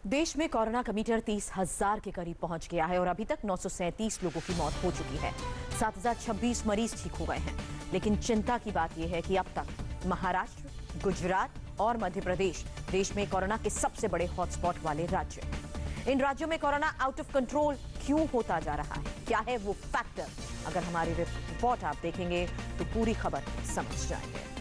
देश में कोरोना का मीटर 30,000 के करीब पहुंच गया है और अभी तक 937 लोगों की मौत हो चुकी है। 7,026 मरीज ठीक हो गए हैं। लेकिन चिंता की बात यह है कि अब तक महाराष्ट्र, गुजरात और मध्य प्रदेश देश में कोरोना के सबसे बड़े हॉटस्पॉट वाले राज्य हैं। इन राज्यों में कोरोना आउट ऑफ कंट्रोल क्यों होता जा रहा है, क्या है वो फैक्टर? अगर हमारी रिपोर्ट आप देखेंगे तो पूरी खबर समझ जाएंगे।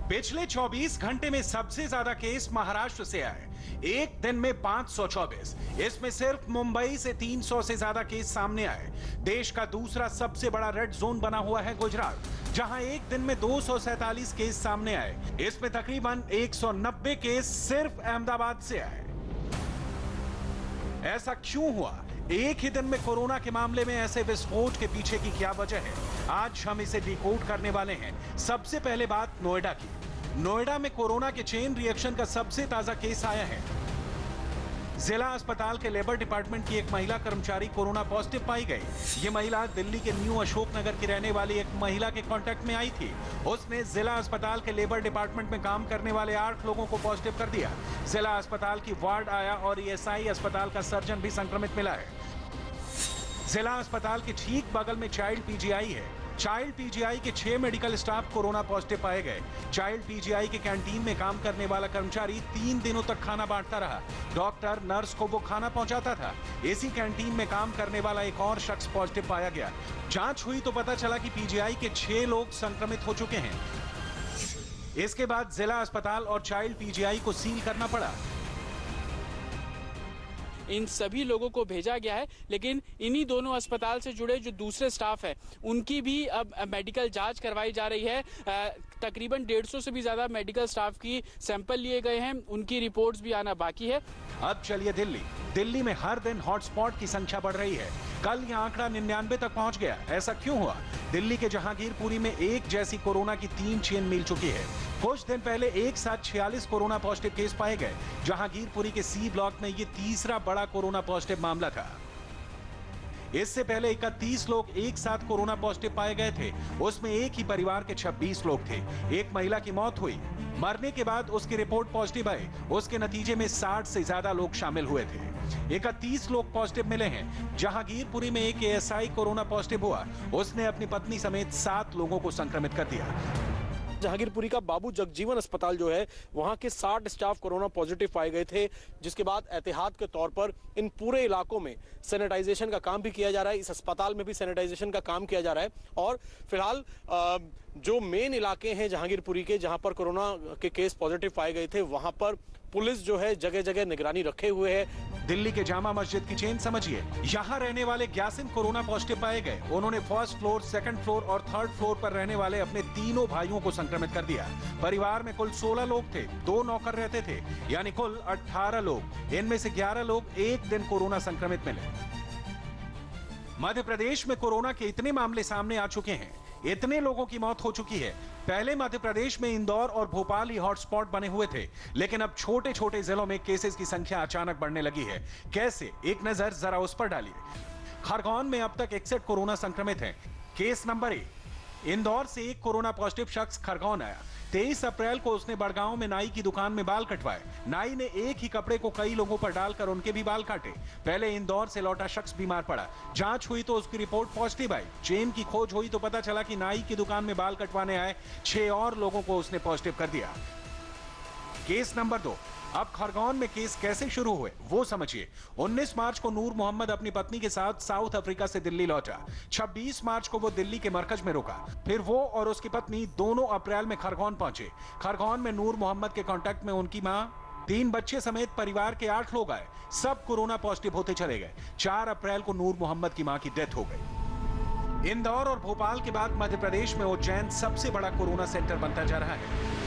पिछले 24 घंटे में सबसे ज्यादा केस महाराष्ट्र से आए। एक दिन में 524। इसमें सिर्फ मुंबई से 300 से ज्यादा केस सामने आए। देश का दूसरा सबसे बड़ा रेड जोन बना हुआ है गुजरात, जहां एक दिन में 247 केस सामने आए। इसमें तकरीबन 190 केस सिर्फ अहमदाबाद से आए। ऐसा क्यों हुआ? एक ही दिन में कोरोना के मामले में ऐसे विस्फोट के पीछे की क्या वजह है? आज हम इसे डिकोड करने वाले हैं। सबसे पहले बात नोएडा की। नोएडा में कोरोना के चेन रिएक्शन का सबसे ताजा केस आया है। जिला अस्पताल के लेबर डिपार्टमेंट की एक महिला कर्मचारी कोरोना पॉजिटिव पाई गई। ये महिला दिल्ली के न्यू अशोकनगर की रहने वाली एक महिला के कांटेक्ट में आई थी। उसने जिला अस्पताल के लेबर डिपार्टमेंट में काम करने वाले 8 लोगों को पॉजिटिव कर दिया। जिला अस्पताल की वार्ड आया और ईएसआई अस्पताल का सर्जन भी संक्रमित मिला है। जिला अस्पताल के ठीक बगल में चाइल्ड पीजीआई है। चाइल्ड पीजीआई के 6 मेडिकल स्टाफ कोरोना पॉजिटिव पाए गए। चाइल्ड पीजीआई के कैंटीन में काम करने वाला कर्मचारी 3 दिनों तक खाना बांटता रहा। डॉक्टर, नर्स को वो खाना पहुंचाता था। इसी कैंटीन में काम करने वाला एक और शख्स पॉजिटिव पाया गया। जांच हुई तो पता चला कि पीजीआई के 6 लोग संक्रमित हो चुके हैं। इसके बाद जिला अस्पताल और चाइल्ड पीजीआई को सील करना पड़ा। इन सभी लोगों को भेजा गया है, लेकिन इन्हीं दोनों अस्पताल से जुड़े जो दूसरे स्टाफ है उनकी भी अब मेडिकल जांच करवाई जा रही है। तकरीबन 150 से भी ज्यादा मेडिकल स्टाफ की सैंपल लिए गए हैं, उनकी रिपोर्ट्स भी आना बाकी है। अब चलिए दिल्ली में हर दिन हॉटस्पॉट की संख्या बढ़ रही है। कल यह आंकड़ा 99 तक पहुंच गया। ऐसा क्यों हुआ? दिल्ली के जहांगीरपुरी में एक जैसी कोरोना की 3 चेन मिल चुकी है। कुछ दिन पहले एक साथ 46 कोरोना पॉजिटिव केस पाए गए। जहांगीरपुरी के सी ब्लॉक में ये तीसरा बड़ा कोरोना पॉजिटिव मामला था। इससे पहले 31 लोग एक साथ कोरोना पॉजिटिव पाए गए थे। उसमें एक ही परिवार के 26 लोग थे। एक महिला की मौत हुई। मरने के बाद उसकी रिपोर्ट पॉजिटिव आई। उसके नतीजे में 60 से ज्यादा लोग शामिल हुए थे। 31 लोग पॉजिटिव मिले हैं। जहांगीरपुरी में एक एएसआई कोरोना पॉजिटिव हुआ। उसने अपनी पत्नी समेत 7 लोगों को संक्रमित कर दिया। जहांगीरपुरी का बाबू जगजीवन अस्पताल जो है, वहां के 60 स्टाफ कोरोना पॉजिटिव पाए गए थे, जिसके बाद एहतियात के तौर पर इन पूरे इलाकों में सैनिटाइजेशन का काम भी किया जा रहा है। इस अस्पताल में भी सैनिटाइजेशन का काम किया जा रहा है और फिलहाल जो मेन इलाके हैं जहांगीरपुरी के, जहां पर कोरोना के केस पॉजिटिव पाए गए थे, वहां पर पुलिस जो है जगह जगह निगरानी रखे हुए है। दिल्ली के जामा मस्जिद की चेन समझिए। यहाँ रहने वाले 11 कोरोना पॉजिटिव पाए गए। उन्होंने फर्स्ट फ्लोर, सेकंड फ्लोर और थर्ड फ्लोर पर रहने वाले अपने तीनों भाइयों को संक्रमित कर दिया। परिवार में कुल 16 लोग थे। 2 नौकर रहते थे, यानी कुल 18 लोग। इनमें से 11 लोग एक दिन कोरोना संक्रमित मिले। मध्य प्रदेश में कोरोना के इतने मामले सामने आ चुके हैं, इतने लोगों की मौत हो चुकी है। पहले मध्य प्रदेश में इंदौर और भोपाल ही हॉटस्पॉट बने हुए थे, लेकिन अब छोटे छोटे जिलों में केसेस की संख्या अचानक बढ़ने लगी है। कैसे? एक नजर जरा उस पर डालिए। खरगोन में अब तक 61 कोरोना संक्रमित हैं। केस नंबर 1, इंदौर से एक कोरोना पॉजिटिव शख्स खरगोन आया। 23 अप्रैल को उसने बड़गांव में नाई की दुकान में बाल कटवाए। नाई ने एक ही कपड़े को कई लोगों पर डालकर उनके भी बाल काटे। पहले इंदौर से लौटा शख्स बीमार पड़ा। जांच हुई तो उसकी रिपोर्ट पॉजिटिव आई। चेन की खोज हुई तो पता चला कि नाई की दुकान में बाल कटवाने आए 6 और लोगों को उसने पॉजिटिव कर दिया। केस नंबर 2, अब खरगोन में केस कैसे शुरू हुए वो समझिए। 19 मार्च को नूर मोहम्मद अपनी पत्नी के साथ साउथ अफ्रीका से दिल्ली लौटा। 26 मार्च को वो दिल्ली के मरकज में रुका। फिर वो और उसकी पत्नी 2 अप्रैल में खरगोन पहुंचे। खरगोन में नूर मोहम्मद के कांटेक्ट में उनकी मां, 3 बच्चे समेत परिवार के 8 लोग आए। सब कोरोना पॉजिटिव होते चले गए। 4 अप्रैल को नूर मोहम्मद की मां की डेथ हो गई। इंदौर और भोपाल के बाद मध्य प्रदेश में उज्जैन सबसे बड़ा कोरोना सेंटर बनता जा रहा है।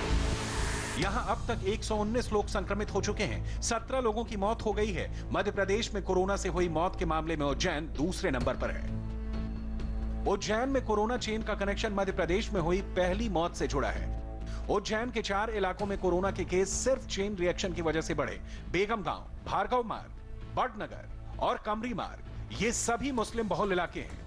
यहां अब तक 119 लोग संक्रमित हो चुके हैं। 17 लोगों की मौत हो गई है। मध्य प्रदेश में कोरोना से हुई मौत के मामले में उज्जैन दूसरे नंबर पर है। उज्जैन में कोरोना चेन का कनेक्शन मध्य प्रदेश में हुई पहली मौत से जुड़ा है। उज्जैन के 4 इलाकों में कोरोना के केस सिर्फ चेन रिएक्शन की वजह से बढ़े। बेगम गांव, भार्गव मार्ग, बड़नगर और कमरी मार्ग, ये सभी मुस्लिम बहुल इलाके हैं।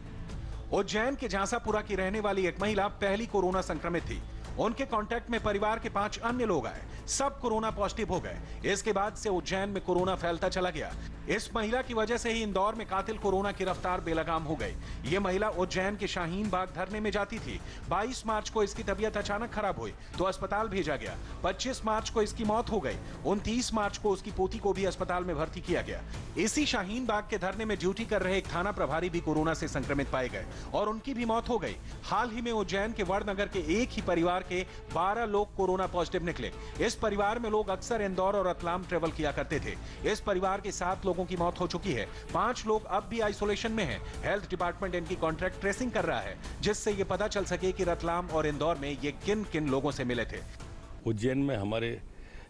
उज्जैन के झांसापुरा की रहने वाली एक महिला पहली कोरोना संक्रमित थी। उनके कांटेक्ट में परिवार के 5 अन्य लोग आए, सब कोरोना पॉजिटिव हो गए। इसके बाद से उज्जैन में कोरोना फैलता चला गया। इस महिला की वजह से ही इंदौर में कातिल कोरोना की रफ्तार बेलगाम हो गई। ये महिला उज्जैन के शाहीन बाग धरने में जाती थी। 22 मार्च को इसकी तबीयत अचानक खराब हुई तो अस्पताल भेजा गया। 25 मार्च को इसकी मौत हो गई। 29 मार्च को उसकी पोती को भी अस्पताल में भर्ती किया गया। इसी शाहीन बाग के धरने में ड्यूटी कर रहे एक थाना प्रभारी भी कोरोना से संक्रमित पाए गए और उनकी भी मौत हो गई। हाल ही में उज्जैन के वड़नगर के एक ही परिवार के 12 लोग कोरोना पॉजिटिव निकले। इस परिवार में लोग अक्सर इंदौर और रतलाम ट्रेवल किया करते थे। इस परिवार के 7 लोगों की मौत हो चुकी है। 5 लोग अब भी आइसोलेशन में हैं। हेल्थ डिपार्टमेंट इनकी कॉन्ट्रैक्ट ट्रेसिंग कर रहा है, जिससे ये पता चल सके कि रतलाम और इंदौर में ये किन किन लोगों से मिले थे। उज्जैन में हमारे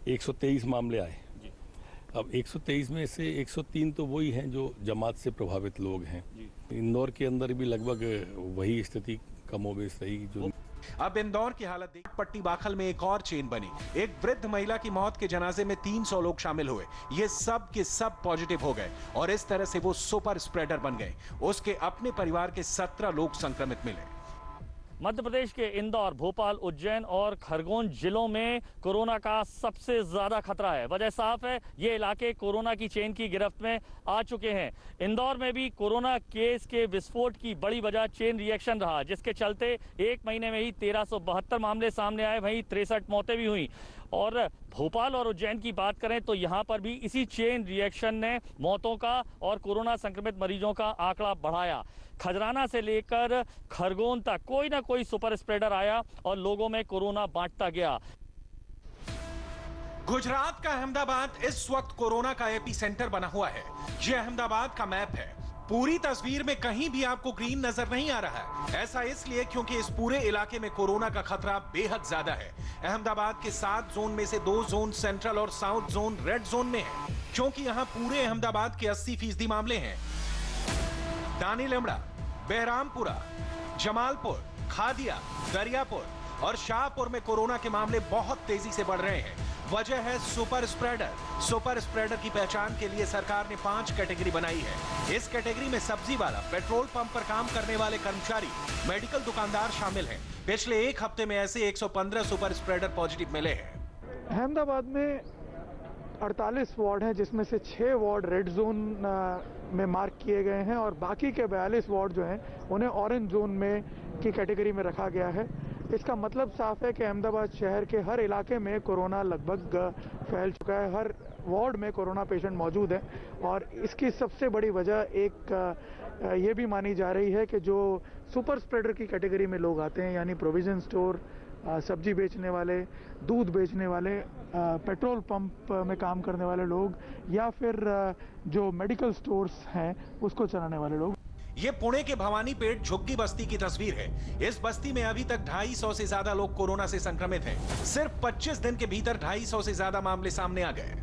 123 मामले आए। अब 123 में से 103 तो वही हैं जो जमात से प्रभावित लोग हैं। इंदौर के अंदर भी लगभग वही स्थिति कमोबेश रही। जो अब इंदौर की हालत देख पट्टी बाखल में एक और चेन बनी। एक वृद्ध महिला की मौत के जनाजे में 300 लोग शामिल हुए। ये सब के सब पॉजिटिव हो गए और इस तरह से वो सुपर स्प्रेडर बन गए। उसके अपने परिवार के 17 लोग संक्रमित मिले। मध्य प्रदेश के इंदौर, भोपाल, उज्जैन और खरगोन जिलों में कोरोना का सबसे ज्यादा खतरा है। वजह साफ है, ये इलाके कोरोना की चेन की गिरफ्त में आ चुके हैं। इंदौर में भी कोरोना केस के विस्फोट की बड़ी वजह चेन रिएक्शन रहा, जिसके चलते एक महीने में ही 1372 मामले सामने आए, वहीं 63 मौतें भी हुई। और भोपाल और उज्जैन की बात करें तो यहाँ पर भी इसी चेन रिएक्शन ने मौतों का और कोरोना संक्रमित मरीजों का आंकड़ा बढ़ाया। खजराना से लेकर खरगोन तक कोई ना कोई सुपर स्प्रेडर आया और लोगों में कोरोना बांटता गया। गुजरात का अहमदाबाद इस वक्त कोरोना का एपी सेंटर बना हुआ है। यह अहमदाबाद का मैप है। पूरी तस्वीर में कहीं भी आपको ग्रीन नजर नहीं आ रहा है। ऐसा इसलिए क्योंकि इस पूरे इलाके में कोरोना का खतरा बेहद ज्यादा है। अहमदाबाद के 7 जोन में से 2 जोन सेंट्रल और साउथ जोन रेड जोन में है, क्योंकि यहाँ पूरे अहमदाबाद के 80% मामले हैं। दानी लेमड़ा, बहरामपुरा, जमालपुर, खादिया, दरियापुर और शाहपुर में कोरोना के मामले बहुत तेजी से बढ़ रहे हैं। वजह है सुपर स्प्रेडर। सुपर स्प्रेडर की पहचान के लिए सरकार ने 5 कैटेगरी बनाई है। इस कैटेगरी में सब्जी वाला, पेट्रोल पंप पर काम करने वाले कर्मचारी, मेडिकल दुकानदार शामिल हैं। पिछले एक हफ्ते में ऐसे 115 सुपर स्प्रेडर पॉजिटिव मिले हैं। अहमदाबाद में 48 वार्ड हैं, जिसमें से 6 वार्ड रेड जोन में मार्क किए गए हैं और बाकी के 42 वार्ड जो हैं उन्हें ऑरेंज जोन में की कैटेगरी में रखा गया है। इसका मतलब साफ है कि अहमदाबाद शहर के हर इलाके में कोरोना लगभग फैल चुका है। हर वार्ड में कोरोना पेशेंट मौजूद है और इसकी सबसे बड़ी वजह एक ये भी मानी जा रही है कि जो सुपर स्प्रेडर की कैटेगरी में लोग आते हैं, यानी प्रोविजन स्टोर, सब्जी बेचने वाले, दूध बेचने वाले, पेट्रोल पंप में काम करने वाले लोग या फिर जो मेडिकल स्टोर्स हैं उसको चलाने वाले लोग। ये पुणे के भवानीपेट झुग्गी बस्ती की तस्वीर है। इस बस्ती में अभी तक 250 से ज्यादा लोग कोरोना से संक्रमित हैं। सिर्फ 25 दिन के भीतर 250 से ज्यादा मामले सामने आ गए।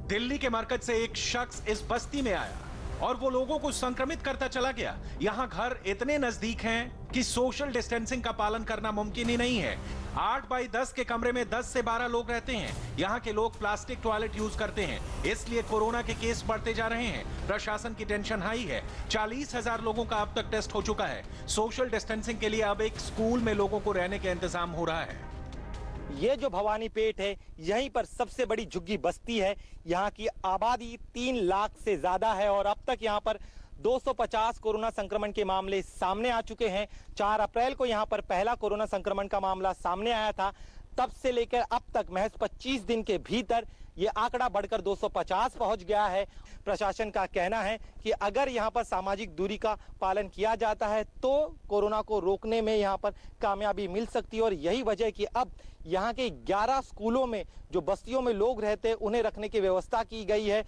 दिल्ली के मरकज से एक शख्स इस बस्ती में आया और वो लोगों को संक्रमित करता चला गया। यहाँ घर इतने नजदीक हैं कि सोशल डिस्टेंसिंग का पालन करना मुमकिन ही नहीं है। 8 बाई 10 के कमरे में 10 से 12 लोग रहते हैं। यहाँ के लोग प्लास्टिक टॉयलेट यूज करते हैं, इसलिए कोरोना के केस बढ़ते जा रहे हैं। प्रशासन की टेंशन हाई है। 40,000 लोगों का अब तक टेस्ट हो चुका है। सोशल डिस्टेंसिंग के लिए अब एक स्कूल में लोगों को रहने का इंतजाम हो रहा है। ये जो भवानीपेट है, यहीं पर सबसे बड़ी झुग्गी बस्ती है। यहाँ की आबादी 3 लाख से ज्यादा है और अब तक यहाँ पर 250 कोरोना संक्रमण के मामले सामने आ चुके हैं। 4 अप्रैल को यहाँ पर पहला कोरोना संक्रमण का मामला सामने आया था। तब से लेकर अब तक महज 25 दिन के भीतर ये आंकड़ा बढ़कर 250 पहुंच गया है। प्रशासन का कहना है कि अगर यहाँ पर सामाजिक दूरी का पालन किया जाता है तो कोरोना को रोकने में यहाँ पर कामयाबी मिल सकती है और यही वजह कि अब यहाँ के 11 स्कूलों में जो बस्तियों में लोग रहते हैं उन्हें रखने की व्यवस्था की गई है।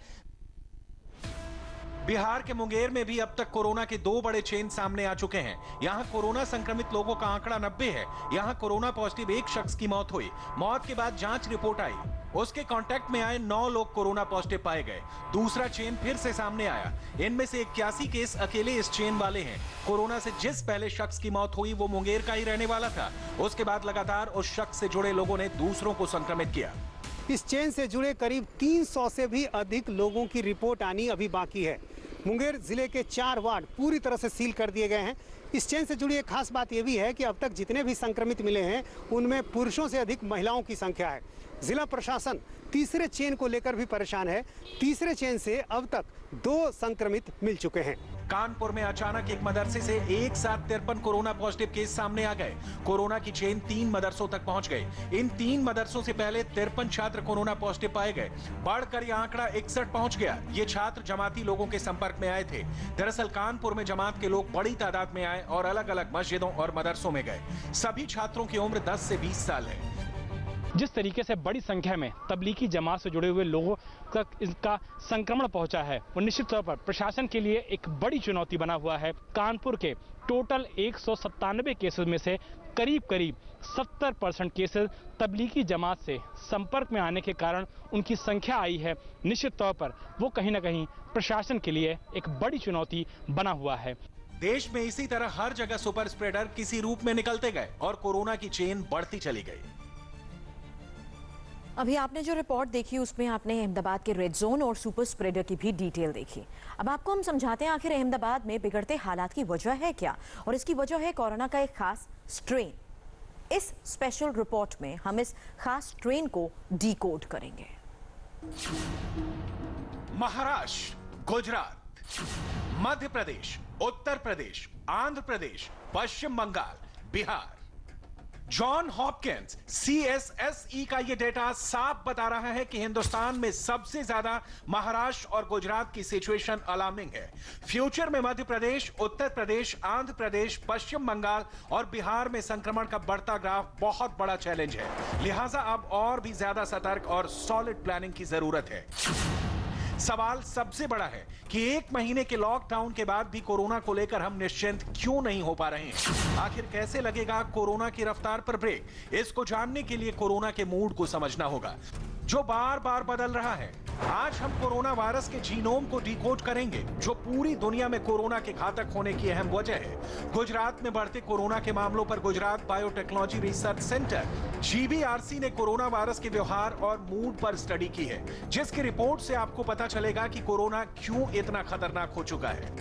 बिहार के मुंगेर में भी अब तक कोरोना के 2 बड़े चेन सामने आ चुके हैं। यहाँ कोरोना संक्रमित लोगों का आंकड़ा 90 है। यहाँ कोरोना पॉजिटिव एक शख्स की मौत हुई। मौत के बाद जांच रिपोर्ट आई, उसके कांटेक्ट में आए 9 लोग कोरोना पॉजिटिव पाए गए। दूसरा चेन फिर से सामने आया। इनमें से 81 केस अकेले इस चेन वाले हैं। कोरोना से जिस पहले शख्स की मौत हुई वो मुंगेर का ही रहने वाला था। उसके बाद लगातार उस शख्स से जुड़े लोगों ने दूसरों को संक्रमित किया। इस चेन से जुड़े करीब 300 से भी अधिक लोगों की रिपोर्ट आनी अभी बाकी है। मुंगेर जिले के 4 वार्ड पूरी तरह से सील कर दिए गए हैं। इस चेन से जुड़ी एक खास बात यह भी है कि अब तक जितने भी संक्रमित मिले हैं उनमें पुरुषों से अधिक महिलाओं की संख्या है। जिला प्रशासन तीसरे चेन को लेकर भी परेशान है। तीसरे चेन से अब तक 2 संक्रमित मिल चुके हैं। कानपुर में अचानक एक मदरसे से एक साथ 53 कोरोना पॉजिटिव केस सामने आ गए। कोरोना की चेन 3 मदरसों तक पहुंच गई। इन 3 मदरसों से पहले 53 छात्र कोरोना पॉजिटिव पाए गए। बढ़कर यह आंकड़ा 61 पहुंच गया। ये छात्र जमाती लोगों के संपर्क में आए थे। दरअसल कानपुर में जमात के लोग बड़ी तादाद में आए और अलग अलग मस्जिदों और मदरसों में गए। सभी छात्रों की उम्र 10 से 20 साल है। जिस तरीके से बड़ी संख्या में तबलीगी जमात से जुड़े हुए लोगों तक इसका संक्रमण पहुंचा है, वो निश्चित तौर पर प्रशासन के लिए एक बड़ी चुनौती बना हुआ है। कानपुर के टोटल 197 केसेस में से करीब 70% केसेस तबलीगी जमात से संपर्क में आने के कारण उनकी संख्या आई है। निश्चित तौर पर वो कहीं ना कहीं प्रशासन के लिए एक बड़ी चुनौती बना हुआ है। देश में इसी तरह हर जगह सुपर स्प्रेडर किसी रूप में निकलते गए और कोरोना की चेन बढ़ती चली गई। अभी आपने जो रिपोर्ट देखी उसमें आपने अहमदाबाद के रेड जोन और सुपर स्प्रेडर की भी डिटेल देखी। अब आपको हम समझाते हैं आखिर अहमदाबाद में बिगड़ते हालात की वजह है क्या, और इसकी वजह है कोरोना का एक खास स्ट्रेन। इस स्पेशल रिपोर्ट में हम इस खास स्ट्रेन को डिकोड करेंगे। Maharashtra, Gujarat, Madhya Pradesh, Uttar Pradesh, Andhra Pradesh, Paschim Bengal, Bihar. John Hopkins CSSE का यह डेटा साफ बता रहा है कि हिंदुस्तान में सबसे ज्यादा महाराष्ट्र और गुजरात की सिचुएशन अलार्मिंग है। फ्यूचर में मध्य प्रदेश, उत्तर प्रदेश, आंध्र प्रदेश, पश्चिम बंगाल और बिहार में संक्रमण का बढ़ता ग्राफ बहुत बड़ा चैलेंज है। लिहाजा अब और भी ज्यादा सतर्क और सॉलिड प्लानिंग की जरूरत है। सवाल सबसे बड़ा है कि 1 महीने के लॉकडाउन के बाद भी कोरोना को लेकर हम निश्चिंत क्यों नहीं हो पा रहे हैं। आखिर कैसे लगेगा कोरोना की रफ्तार पर ब्रेक? इसको जानने के लिए कोरोना के मूड को समझना होगा जो बार बार बदल रहा है। आज हम कोरोना वायरस के जीनोम को डिकोड करेंगे जो पूरी दुनिया में कोरोना के घातक होने की अहम वजह है। गुजरात में बढ़ते कोरोना के मामलों पर Gujarat biotechnology research centre GBRC ने कोरोना वायरस के व्यवहार और मूड पर स्टडी की है, जिसकी रिपोर्ट से आपको पता चलेगा कि कोरोना क्यों इतना खतरनाक हो चुका है।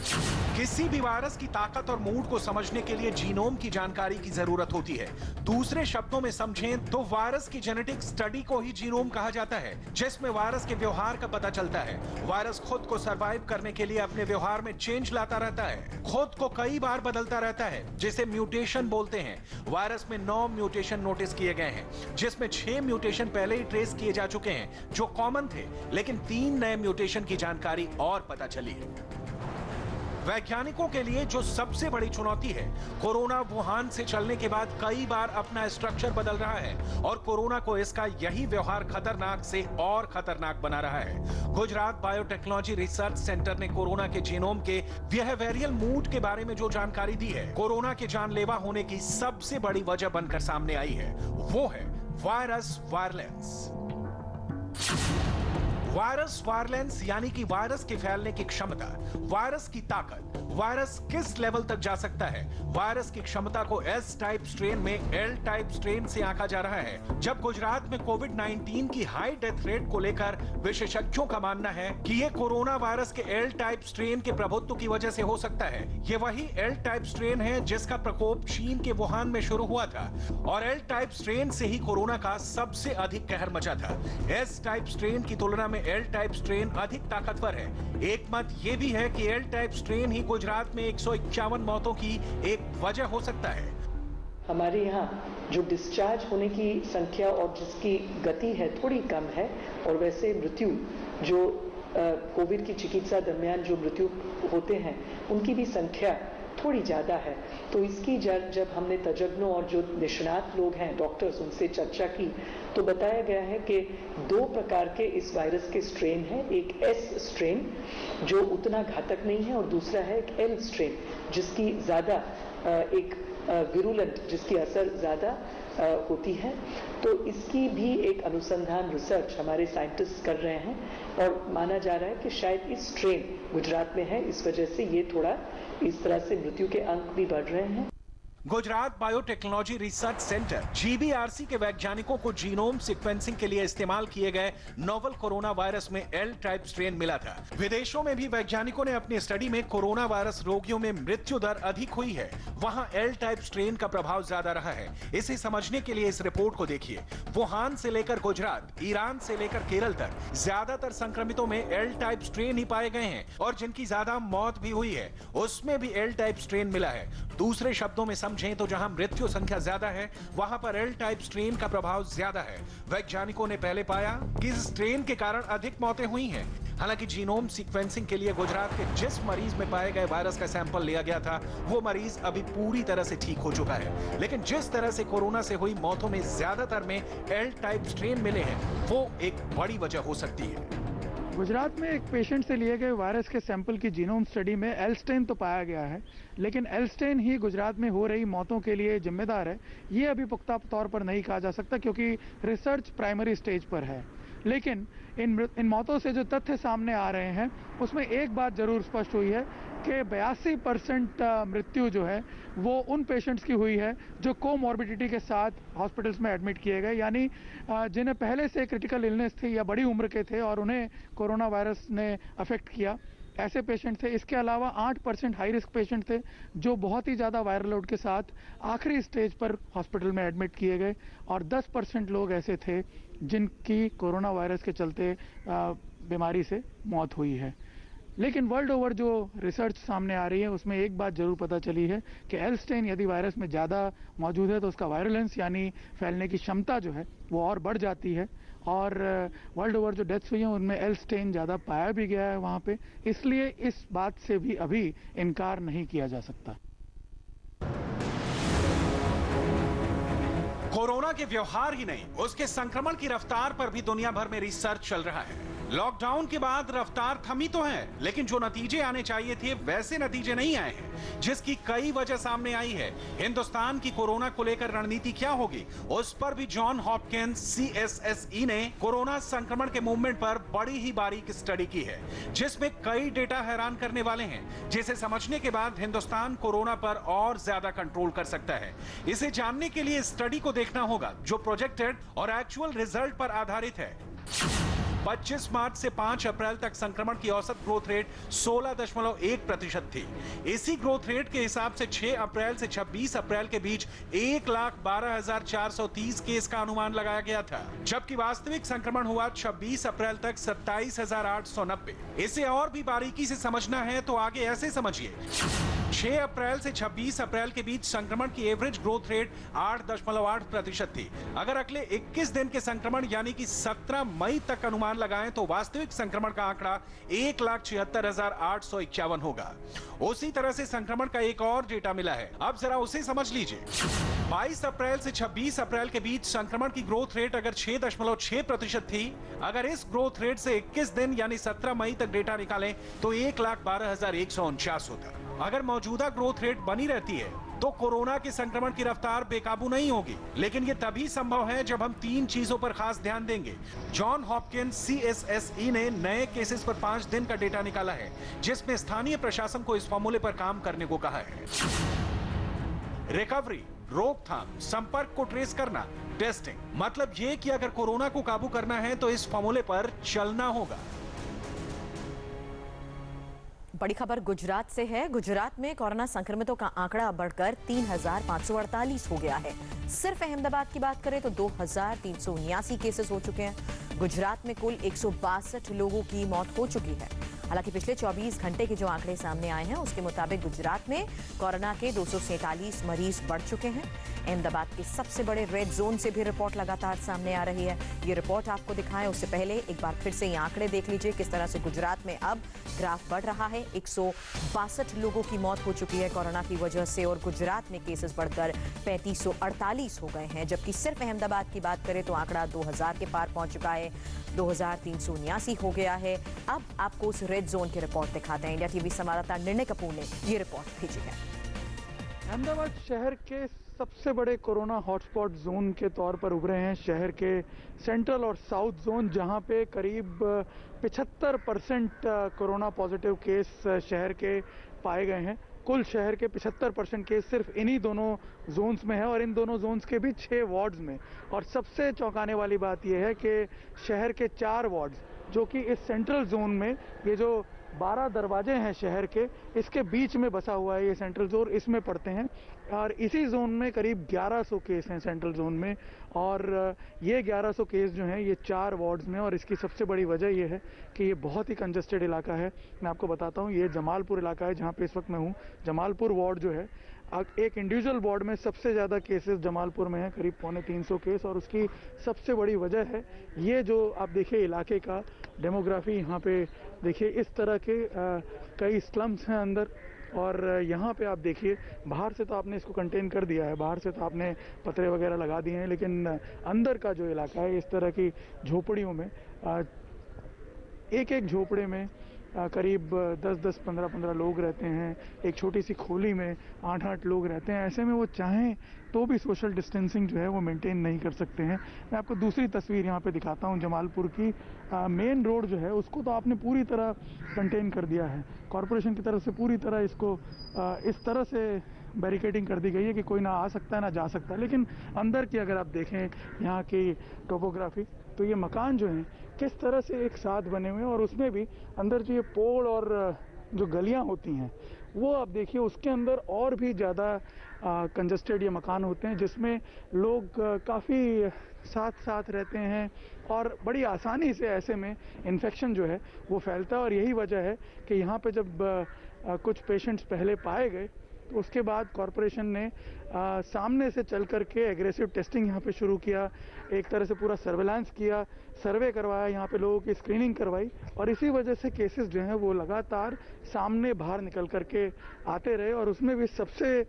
किसी भी वायरस की ताकत और मूड को समझने के लिए जीनोम की जानकारी की जरूरत होती है। दूसरे शब्दों में समझें तो वायरस की जेनेटिक स्टडी को ही जीनोम कहा जाता है, जिसमें वायरस के व्यवहार का पता चलता है। वायरस खुद को सरवाइव करने के लिए अपने व्यवहार में चेंज लाता रहता है, खुद को कई बार बदलता रहता है, जिसे म्यूटेशन बोलते हैं। वायरस में 9 म्यूटेशन नोटिस किए गए हैं, जिसमें 6 म्यूटेशन पहले ही ट्रेस किए जा चुके हैं जो कॉमन थे, लेकिन 3 नए म्यूटेशन की जानकारी और पता चली है। वैज्ञानिकों के लिए जो सबसे बड़ी चुनौती है, कोरोना वुहान से चलने के बाद कई बार अपना स्ट्रक्चर बदल रहा है और कोरोना को इसका यही व्यवहार खतरनाक से और खतरनाक बना रहा है। गुजरात बायोटेक्नोलॉजी रिसर्च सेंटर ने कोरोना के जीनोम के बिहेवियरल मूड के बारे में जो जानकारी दी है, कोरोना के जानलेवा होने की सबसे बड़ी वजह बनकर सामने आई है। वो है वायरस वायरलेंस। वायरस वायरलेंस यानी कि वायरस के फैलने की क्षमता, वायरस की ताकत, वायरस किस लेवल तक जा सकता है। वायरस की क्षमता को S टाइप स्ट्रेन में L टाइप स्ट्रेन से आंका जा रहा है। जब गुजरात में कोविड-19 की हाई डेथ रेट को लेकर विशेषज्ञों का मानना है कि ये कोरोना वायरस के L टाइप स्ट्रेन के प्रभुत्व की वजह से हो सकता है। ये वही L टाइप स्ट्रेन है जिसका प्रकोप चीन के वुहान में शुरू हुआ था और L टाइप स्ट्रेन से ही कोरोना का सबसे अधिक कहर मचा था। S टाइप स्ट्रेन की तुलना में L टाइप स्ट्रेन अधिक ताकतवर है। एक मत ये भी है कि L टाइप स्ट्रेन ही गुजरात में 151 मौतों की एक वजह हो सकता है। हमारे यहाँ जो डिस्चार्ज होने की संख्या और जिसकी गति है थोड़ी कम है, और वैसे मृत्यु जो कोविड की चिकित्सा दरमियान जो मृत्यु होते हैं उनकी भी संख्या थोड़ी ज़्यादा है। तो इसकी जब हमने तज्ञों और जो निष्णात लोग हैं, डॉक्टर्स, उनसे चर्चा की तो बताया गया है कि 2 प्रकार के इस वायरस के स्ट्रेन हैं। एक S स्ट्रेन जो उतना घातक नहीं है और दूसरा है एक L स्ट्रेन जिसकी ज़्यादा एक विरुलेंट, जिसकी असर ज़्यादा होती है। तो इसकी भी एक अनुसंधान रिसर्च हमारे साइंटिस्ट कर रहे हैं और माना जा रहा है कि शायद इस स्ट्रेन गुजरात में है, इस वजह से ये थोड़ा इस तरह से मृत्यु के अंक भी बढ़ रहे हैं। Gujarat biotechnology research centre GBRC के वैज्ञानिकों को जीनोम सीक्वेंसिंग के लिए इस्तेमाल किए गए नोवल कोरोना वायरस में L टाइप स्ट्रेन मिला था। विदेशों में भी वैज्ञानिकों ने अपनी स्टडी में कोरोना वायरस रोगियों में मृत्यु दर अधिक हुई है, वहां L टाइप स्ट्रेन का प्रभाव ज्यादा रहा है। इसे समझने के लिए इस रिपोर्ट को देखिए। वुहान से लेकर गुजरात, ईरान से लेकर केरल तक ज्यादातर संक्रमितों में L टाइप स्ट्रेन ही पाए गए हैं और जिनकी ज्यादा मौत भी हुई है उसमें भी L टाइप स्ट्रेन मिला है। दूसरे शब्दों में समझें तो जहां मृत्यु संख्या ज्यादा है वहां पर L टाइप स्ट्रेन का प्रभाव ज्यादा है। वैज्ञानिकों ने पहले पाया कि इस स्ट्रेन के कारण अधिक मौतें हुई हैं। हालांकि जीनोम सीक्वेंसिंग के लिए गुजरात के जिस मरीज में पाए गए वायरस का सैंपल लिया गया था वो मरीज अभी पूरी तरह से ठीक हो चुका है, लेकिन जिस तरह से कोरोना से हुई मौतों में ज्यादातर में L टाइप स्ट्रेन मिले हैं वो एक बड़ी वजह हो सकती है। गुजरात में एक पेशेंट से लिए गए वायरस के सैंपल की जीनोम स्टडी में एल स्ट्रेन तो पाया गया है, लेकिन एल स्ट्रेन ही गुजरात में हो रही मौतों के लिए जिम्मेदार है ये अभी पुख्ता तौर पर नहीं कहा जा सकता, क्योंकि रिसर्च प्राइमरी स्टेज पर है। लेकिन इन मौतों से जो तथ्य सामने आ रहे हैं उसमें एक बात जरूर स्पष्ट हुई है कि 82% मृत्यु जो है वो उन पेशेंट्स की हुई है जो कोमॉर्बिडिटी के साथ हॉस्पिटल्स में एडमिट किए गए, यानी जिन्हें पहले से क्रिटिकल इलनेस थी या बड़ी उम्र के थे और उन्हें कोरोना वायरस ने अफेक्ट किया, ऐसे पेशेंट थे। इसके अलावा 8% हाई रिस्क पेशेंट थे जो बहुत ही ज़्यादा वायरल लोड के साथ आखिरी स्टेज पर हॉस्पिटल में एडमिट किए गए, और 10% लोग ऐसे थे जिनकी कोरोना वायरस के चलते बीमारी से मौत हुई है। लेकिन वर्ल्ड ओवर जो रिसर्च सामने आ रही है उसमें एक बात जरूर पता चली है कि एल स्ट्रेन यदि वायरस में ज़्यादा मौजूद है तो उसका वायरुलेंस यानी फैलने की क्षमता जो है वो और बढ़ जाती है, और वर्ल्ड ओवर जो डेथ्स हुई हैं उनमें एल स्ट्रेन ज़्यादा पाया भी गया है वहाँ पे, इसलिए इस बात से भी अभी इनकार नहीं किया जा सकता। कोरोना के व्यवहार ही नहीं उसके संक्रमण की रफ्तार पर भी दुनिया भर में रिसर्च चल रहा है। लॉकडाउन के बाद रफ्तार थमी तो है, लेकिन जो नतीजे आने चाहिए थे वैसे नतीजे नहीं आए हैं, जिसकी कई वजह सामने आई है। हिंदुस्तान की कोरोना को लेकर रणनीति क्या होगी उस पर भी जॉन हॉपकिंस CSSE ने कोरोना संक्रमण के मूवमेंट पर बड़ी ही बारीक स्टडी की है, जिसमें कई डेटा हैरान करने वाले हैं, जिसे समझने के बाद हिंदुस्तान कोरोना पर और ज्यादा कंट्रोल कर सकता है। इसे जानने के लिए स्टडी को देखना होगा जो प्रोजेक्टेड और एक्चुअल रिजल्ट पर आधारित है। 25 मार्च से 5 अप्रैल तक संक्रमण की औसत ग्रोथ रेट 16.1% थी। इसी ग्रोथ रेट के हिसाब से 6 अप्रैल से 26 अप्रैल के बीच 1,12,430 केस का अनुमान लगाया गया था, जबकि वास्तविक संक्रमण हुआ 26 अप्रैल तक 27,890। इसे और भी बारीकी से समझना है तो आगे ऐसे समझिए। 6 अप्रैल से 26 अप्रैल के बीच संक्रमण की एवरेज ग्रोथ रेट 8.8% थी। अगर अगले 21 दिन के संक्रमण यानी कि 17 मई तक अनुमान लगाएं तो वास्तविक संक्रमण का आंकड़ा 1,76,851 होगा। उसी तरह से संक्रमण का एक और डेटा मिला है, अब जरा उसे समझ लीजिए। 22 अप्रैल से 26 अप्रैल के बीच संक्रमण की ग्रोथ रेट अगर 6.6% थी, अगर इस ग्रोथ रेट से 21 दिन यानी 17 मई तक डेटा निकालें तो 1,12,149 होता। अगर मौजूदा ग्रोथ रेट बनी रहती है तो कोरोना के संक्रमण की रफ्तार बेकाबू नहीं होगी, लेकिन ये तभी संभव है जब हम 3 चीजों पर खास ध्यान देंगे। जॉन हॉपकिंस CSSE ने नए केसेस पर 5 दिन का डेटा निकाला है, जिसमें स्थानीय प्रशासन को इस फॉर्मूले पर काम करने को कहा है। रिकवरी, रोकथाम, संपर्क को ट्रेस करना, टेस्टिंग, मतलब ये कि अगर कोरोना को काबू करना है तो इस फॉर्मूले पर चलना होगा। बड़ी खबर गुजरात से है। गुजरात में कोरोना संक्रमितों का आंकड़ा बढ़कर 3,548 हो गया है। सिर्फ अहमदाबाद की बात करें तो 2,379 केसेस हो चुके हैं। गुजरात में कुल 162 लोगों की मौत हो चुकी है। हालांकि पिछले 24 घंटे के जो आंकड़े सामने आए हैं उसके मुताबिक गुजरात में कोरोना के 247 मरीज बढ़ चुके हैं। अहमदाबाद के सबसे बड़े रेड जोन से भी रिपोर्ट लगातार सामने आ रही है। ये रिपोर्ट आपको दिखाएं उससे पहले एक बार फिर से ये आंकड़े देख लीजिए किस तरह से गुजरात में अब ग्राफ बढ़ रहा है। 162 लोगों की मौत हो चुकी है कोरोना की वजह से और गुजरात में केसेस बढ़कर 3548 हो गए हैं, जबकि सिर्फ अहमदाबाद की बात करें तो आंकड़ा 2000 के पार पहुंच चुका है, 2,379 हो गया है। अब आपको उस रेड जोन की रिपोर्ट दिखाते हैं। इंडिया टीवी संवाददाता निर्णय कपूर ने ये रिपोर्ट भेजी है। अहमदाबाद शहर के सबसे बड़े कोरोना हॉटस्पॉट जोन के तौर पर उभरे हैं शहर के सेंट्रल और साउथ जोन, जहां पे करीब 75% कोरोना पॉजिटिव केस शहर के पाए गए हैं। कुल शहर के 75% केस सिर्फ इन्हीं दोनों जोन्स में है और इन दोनों जोन्स के भी 6 वार्ड्स में। और सबसे चौंकाने वाली बात यह है कि शहर के 4 वार्ड्स जो कि इस सेंट्रल जोन में, ये जो 12 दरवाजे हैं शहर के, इसके बीच में बसा हुआ है ये सेंट्रल जोन, इसमें पड़ते हैं। और इसी जोन में करीब 1100 केस हैं सेंट्रल जोन में, और ये 1100 केस जो हैं ये 4 वार्ड्स में। और इसकी सबसे बड़ी वजह ये है कि ये बहुत ही कंजस्टेड इलाका है। मैं आपको बताता हूँ, ये जमालपुर इलाका है जहाँ पे इस वक्त मैं हूँ। जमालपुर वार्ड जो है, एक इंडिविजुअल वार्ड में सबसे ज़्यादा केसेस जमालपुर में हैं, करीब 350 केस। और उसकी सबसे बड़ी वजह है ये जो आप देखिए इलाके का डेमोग्राफी। यहाँ पे देखिए इस तरह के कई स्लम्स हैं अंदर, और यहाँ पे आप देखिए बाहर से तो आपने इसको कंटेन कर दिया है, बाहर से तो आपने पतरे वगैरह लगा दिए हैं, लेकिन अंदर का जो इलाका है इस तरह की झोपड़ियों में, एक एक झोपड़े में करीब 10-10, 15-15 लोग रहते हैं। एक छोटी सी खोली में 8-8 लोग रहते हैं। ऐसे में वो चाहें तो भी सोशल डिस्टेंसिंग जो है वो मेंटेन नहीं कर सकते हैं। मैं आपको दूसरी तस्वीर यहाँ पे दिखाता हूँ जमालपुर की। मेन रोड जो है उसको तो आपने पूरी तरह कंटेन कर दिया है, कॉरपोरेशन की तरफ से पूरी तरह इसको इस तरह से बैरिकेडिंग कर दी गई है कि कोई ना आ सकता है ना जा सकता है। लेकिन अंदर की अगर आप देखें यहाँ की टोपोग्राफी, तो ये मकान जो हैं किस तरह से एक साथ बने हुए हैं, और उसमें भी अंदर जो ये पोल और जो गलियां होती हैं वो आप देखिए उसके अंदर और भी ज़्यादा कंजस्टेड ये मकान होते हैं, जिसमें लोग काफ़ी साथ साथ रहते हैं और बड़ी आसानी से ऐसे में इन्फेक्शन जो है वो फैलता है। और यही वजह है कि यहाँ पे जब कुछ पेशेंट्स पहले पाए गए तो उसके बाद कॉरपोरेशन ने सामने से चल कर के एग्रेसिव टेस्टिंग यहाँ पे शुरू किया, एक तरह से पूरा सर्वेलांस किया, सर्वे करवाया, यहाँ पे लोगों की स्क्रीनिंग करवाई, और इसी वजह से केसेस जो हैं वो लगातार सामने बाहर निकल कर के आते रहे। और उसमें भी सबसे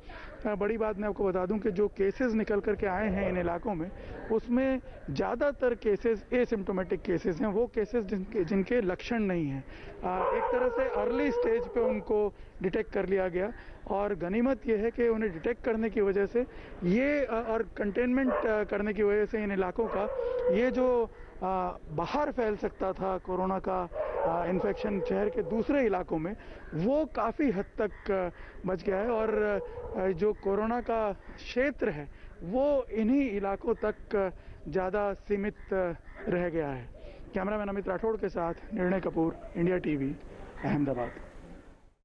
बड़ी बात मैं आपको बता दूं कि जो केसेस निकल कर के आए हैं इन इलाकों में, उसमें ज़्यादातर केसेस एसिम्टोमेटिक केसेस हैं, वो केसेस जिनके लक्षण नहीं हैं। एक तरह से अर्ली स्टेज पे उनको डिटेक्ट कर लिया गया, और गनीमत ये है कि उन्हें डिटेक्ट करने की वजह से ये और कंटेनमेंट करने की वजह से इन इलाकों का ये जो बाहर फैल सकता था कोरोना का इन्फेक्शन शहर के दूसरे इलाकों में, वो काफ़ी हद तक बच गया है। और जो कोरोना का क्षेत्र है वो इन्हीं इलाकों तक ज़्यादा सीमित रह गया है। कैमरामैन अमित राठौड़ के साथ निर्णय कपूर, इंडिया टीवी, अहमदाबाद।